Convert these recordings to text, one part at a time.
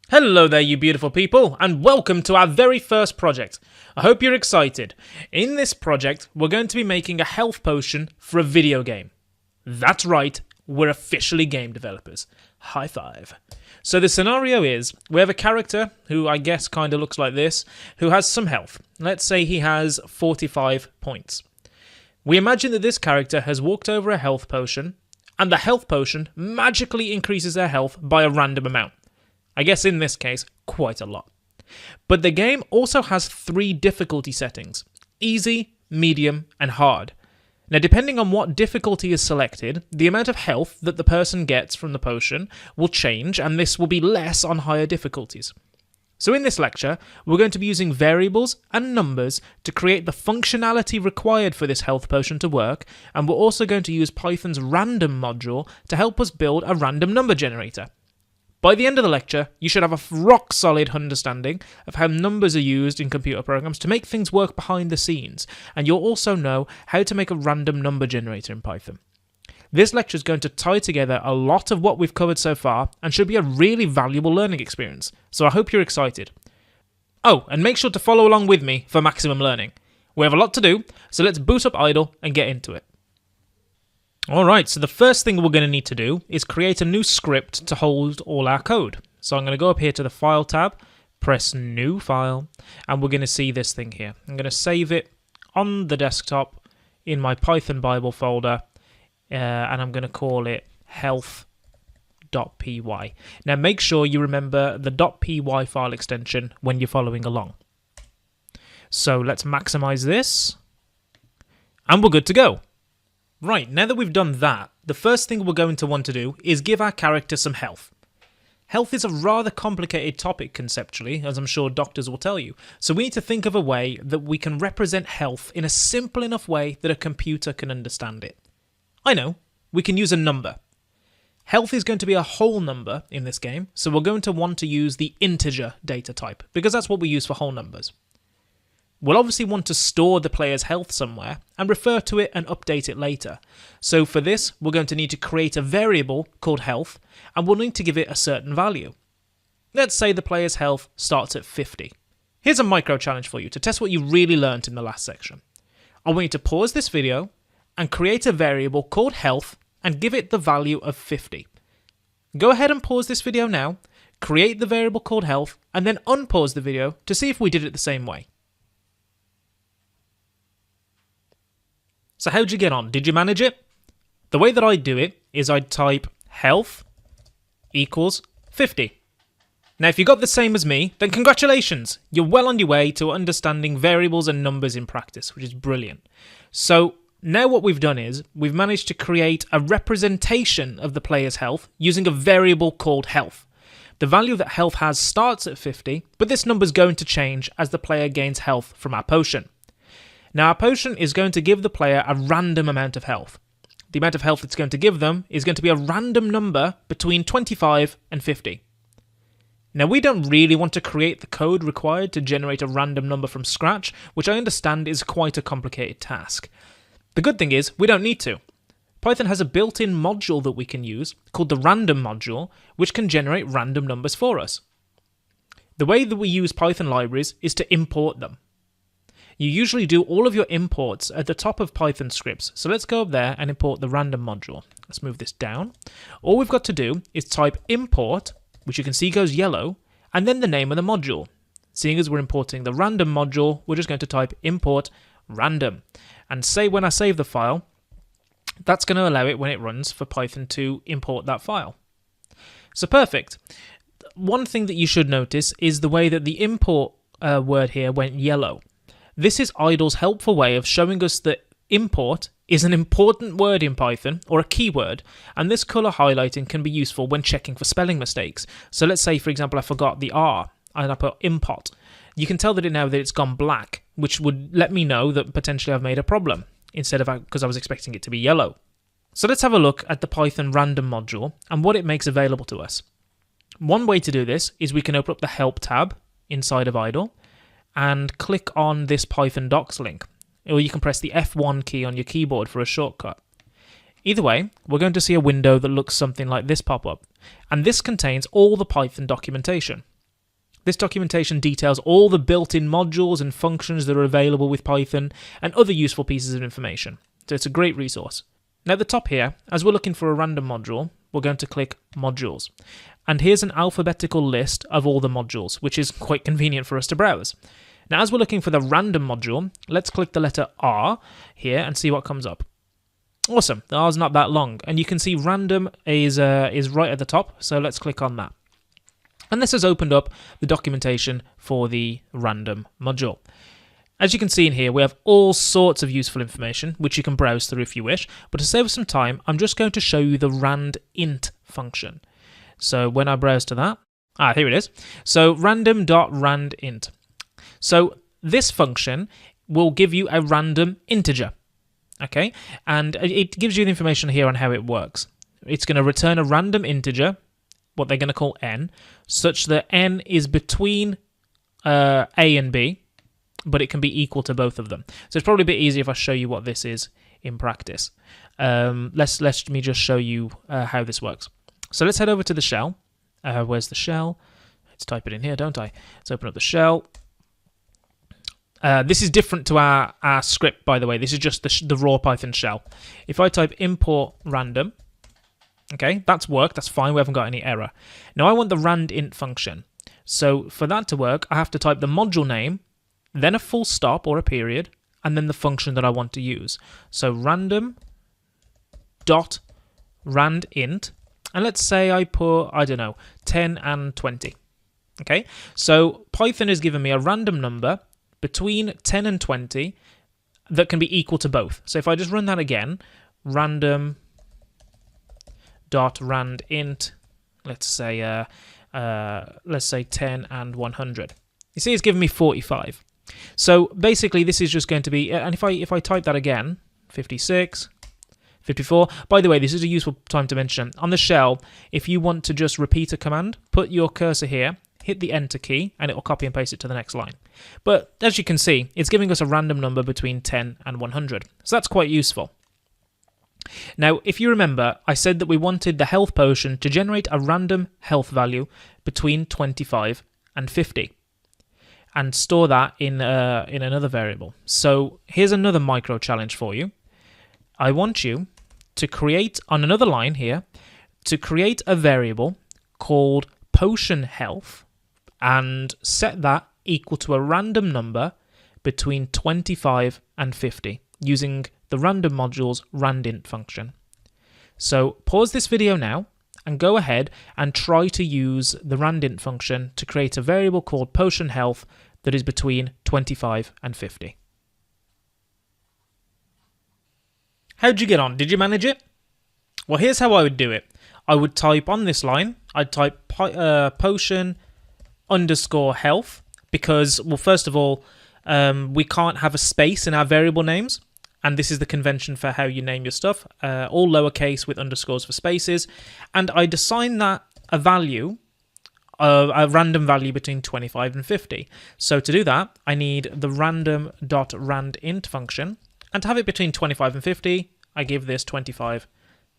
Hello there, you beautiful people, and welcome to our very first project. I hope you're excited. In this project, we're going to be making a health potion for a video game. That's right, we're officially game developers. High five. So the scenario is, we have a character, who I guess kind of looks like this, who has some health. Let's say he has 45 points. We imagine that this character has walked over a health potion, and the health potion magically increases their health by a random amount. I guess in this case, quite a lot. But the game also has 3 difficulty settings: easy, medium, and hard. Now, depending on what difficulty is selected, the amount of health that the person gets from the potion will change, and this will be less on higher difficulties. So in this lecture, we're going to be using variables and numbers to create the functionality required for this health potion to work, and we're also going to use Python's random module to help us build a random number generator. By the end of the lecture, you should have a rock-solid understanding of how numbers are used in computer programs to make things work behind the scenes, and you'll also know how to make a random number generator in Python. This lecture is going to tie together a lot of what we've covered so far and should be a really valuable learning experience, so I hope you're excited. Oh, and make sure to follow along with me for maximum learning. We have a lot to do, so let's boot up idle and get into it. Alright, so the first thing we're going to need to do is create a new script to hold all our code. So I'm going to go up here to the File tab, press New File, and we're going to see this thing here. I'm going to save it on the desktop in my Python Bible folder, and I'm going to call it health.py. Now make sure you remember the .py file extension when you're following along. So let's maximize this, and we're good to go. Right, now that we've done that, the first thing we're going to want to do is give our character some health. Health is a rather complicated topic conceptually, as I'm sure doctors will tell you, so we need to think of a way that we can represent health in a simple enough way that a computer can understand it. I know, we can use a number. Health is going to be a whole number in this game, so we're going to want to use the integer data type, because that's what we use for whole numbers. We'll obviously want to store the player's health somewhere and refer to it and update it later. So for this, we're going to need to create a variable called health, and we'll need to give it a certain value. Let's say the player's health starts at 50. Here's a micro challenge for you to test what you really learned in the last section. I want you to pause this video and create a variable called health and give it the value of 50. Go ahead and pause this video now, create the variable called health, and then unpause the video to see if we did it the same way. So how'd you get on? Did you manage it? The way that I do it is I'd type health equals 50. Now if you got the same as me, then congratulations! You're well on your way to understanding variables and numbers in practice, which is brilliant. So now what we've done is, we've managed to create a representation of the player's health using a variable called health. The value that health has starts at 50, but this number's going to change as the player gains health from our potion. Now our potion is going to give the player a random amount of health. The amount of health it's going to give them is going to be a random number between 25 and 50. Now we don't really want to create the code required to generate a random number from scratch, which I understand is quite a complicated task. The good thing is, we don't need to. Python has a built-in module that we can use, called the random module, which can generate random numbers for us. The way that we use Python libraries is to import them. You usually do all of your imports at the top of Python scripts, so let's go up there and import the random module. Let's move this down. All we've got to do is type import, which you can see goes yellow, and then the name of the module. Seeing as we're importing the random module, we're just going to type import random. And say when I save the file, that's going to allow it when it runs for Python to import that file. So perfect. One thing that you should notice is the way that the import word here went yellow. This is idle's helpful way of showing us that import is an important word in Python, or a keyword, and this colour highlighting can be useful when checking for spelling mistakes. So let's say, for example, I forgot the R, and I put import. You can tell that now that it's gone black, which would let me know that potentially I've made a problem, instead of because I was expecting it to be yellow. So let's have a look at the Python random module and what it makes available to us. One way to do this is we can open up the Help tab inside of idle, and click on this Python docs link, or you can press the F1 key on your keyboard for a shortcut. Either way, we're going to see a window that looks something like this pop up, and this contains all the Python documentation. This documentation details all the built-in modules and functions that are available with Python and other useful pieces of information. So it's a great resource. Now at the top here, as we're looking for a random module, we're going to click Modules. And here's an alphabetical list of all the modules, which is quite convenient for us to browse. Now as we're looking for the random module, let's click the letter R here and see what comes up. Awesome, the R's not that long, and you can see random is right at the top, so let's click on that. And this has opened up the documentation for the random module. As you can see in here, we have all sorts of useful information, which you can browse through if you wish, but to save us some time, I'm just going to show you the randint function. So when I browse to that, here it is. So random.randint. So this function will give you a random integer. Okay, and it gives you the information here on how it works. It's going to return a random integer, what they're going to call n, such that n is between a and b, but it can be equal to both of them. So it's probably a bit easier if I show you what this is in practice. Let me just show you how this works. So let's head over to the shell. Where's the shell? Let's type it in here, don't I? Let's open up the shell. This is different to our script, by the way. This is just the raw Python shell. If I type import random, okay, that's worked. That's fine. We haven't got any error. Now I want the randint function. So for that to work, I have to type the module name, then a full stop or a period, and then the function that I want to use. So random dot randint, and let's say I put, I don't know, 10 and 20. Okay, so Python has given me a random number between 10 and 20 that can be equal to both. So if I just run that again, random dot randint, let's say 10 and 100. You see, it's given me 45. So basically, this is just going to be, and if I type that again, 56, 54. By the way, this is a useful time to mention. On the shell, if you want to just repeat a command, put your cursor here, hit the enter key, and it will copy and paste it to the next line. But as you can see, it's giving us a random number between 10 and 100. So that's quite useful. Now, if you remember, I said that we wanted the health potion to generate a random health value between 25 and 50 and store that in another variable. So here's another micro challenge for you. I want you to create, on another line here, to create a variable called potion health and set that equal to a random number between 25 and 50 using the random module's randint function. So pause this video now and go ahead and try to use the randint function to create a variable called potion health that is between 25 and 50. How'd you get on? Did you manage it? Well, here's how I would do it. I would type on this line, I'd type potion underscore health because, well, first of all, we can't have a space in our variable names. And this is the convention for how you name your stuff, all lowercase with underscores for spaces. And I'd assign that a value, a random value between 25 and 50. So to do that, I need the random.randint function. And to have it between 25 and 50, I give this 25,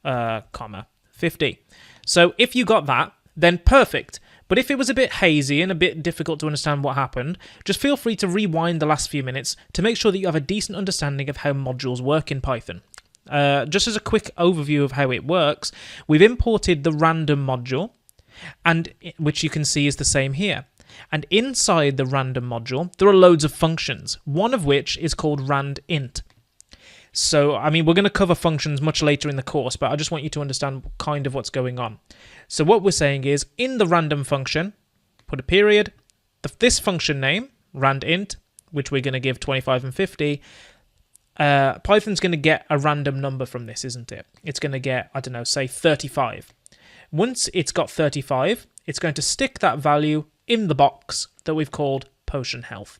comma 50. So if you got that, then perfect. But if it was a bit hazy and a bit difficult to understand what happened, just feel free to rewind the last few minutes to make sure that you have a decent understanding of how modules work in Python. Just as a quick overview of how it works, we've imported the random module, and which you can see is the same here. And inside the random module, there are loads of functions, one of which is called randint. So, I mean, we're going to cover functions much later in the course, but I just want you to understand kind of what's going on. So what we're saying is, in the random function, put a period, this function name, randint, which we're going to give 25 and 50, Python's going to get a random number from this, isn't it? It's going to get, I don't know, say 35. Once it's got 35, it's going to stick that value in the box that we've called potion health.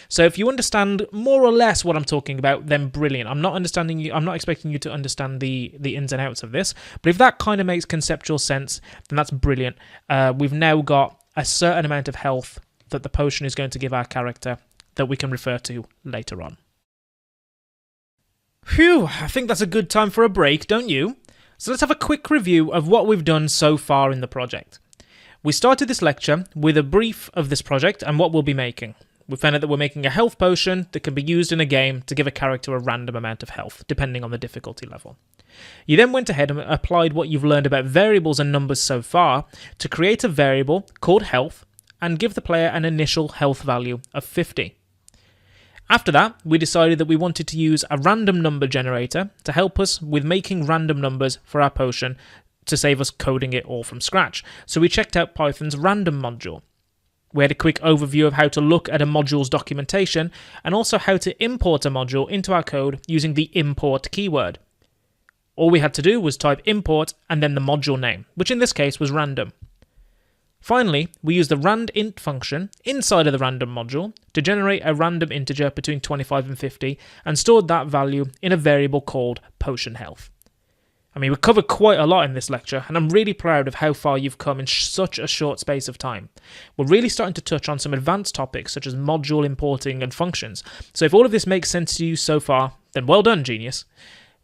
So if you understand more or less what I'm talking about, then brilliant. I'm not expecting you to understand the ins and outs of this, but if that kind of makes conceptual sense, then that's brilliant. We've now got a certain amount of health that the potion is going to give our character that we can refer to later on. Phew, I think that's a good time for a break, don't you? So let's have a quick review of what we've done so far in the project. We started this lecture with a brief of this project and what we'll be making. We found out that we're making a health potion that can be used in a game to give a character a random amount of health, depending on the difficulty level. You then went ahead and applied what you've learned about variables and numbers so far to create a variable called health and give the player an initial health value of 50. After that, we decided that we wanted to use a random number generator to help us with making random numbers for our potion to save us coding it all from scratch. So we checked out Python's random module. We had a quick overview of how to look at a module's documentation and also how to import a module into our code using the import keyword. All we had to do was type import and then the module name, which in this case was random. Finally, we used the randint function inside of the random module to generate a random integer between 25 and 50 and stored that value in a variable called potion health. I mean, we covered quite a lot in this lecture, and I'm really proud of how far you've come in such a short space of time. We're really starting to touch on some advanced topics such as module importing and functions, so if all of this makes sense to you so far, then well done, genius.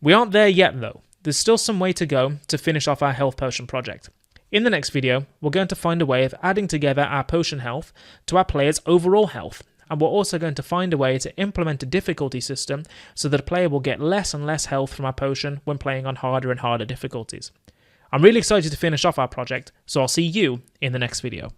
We aren't there yet though. There's still some way to go to finish off our health potion project. In the next video, we're going to find a way of adding together our potion health to our player's overall health, and we're also going to find a way to implement a difficulty system so that a player will get less and less health from our potion when playing on harder and harder difficulties. I'm really excited to finish off our project, so I'll see you in the next video.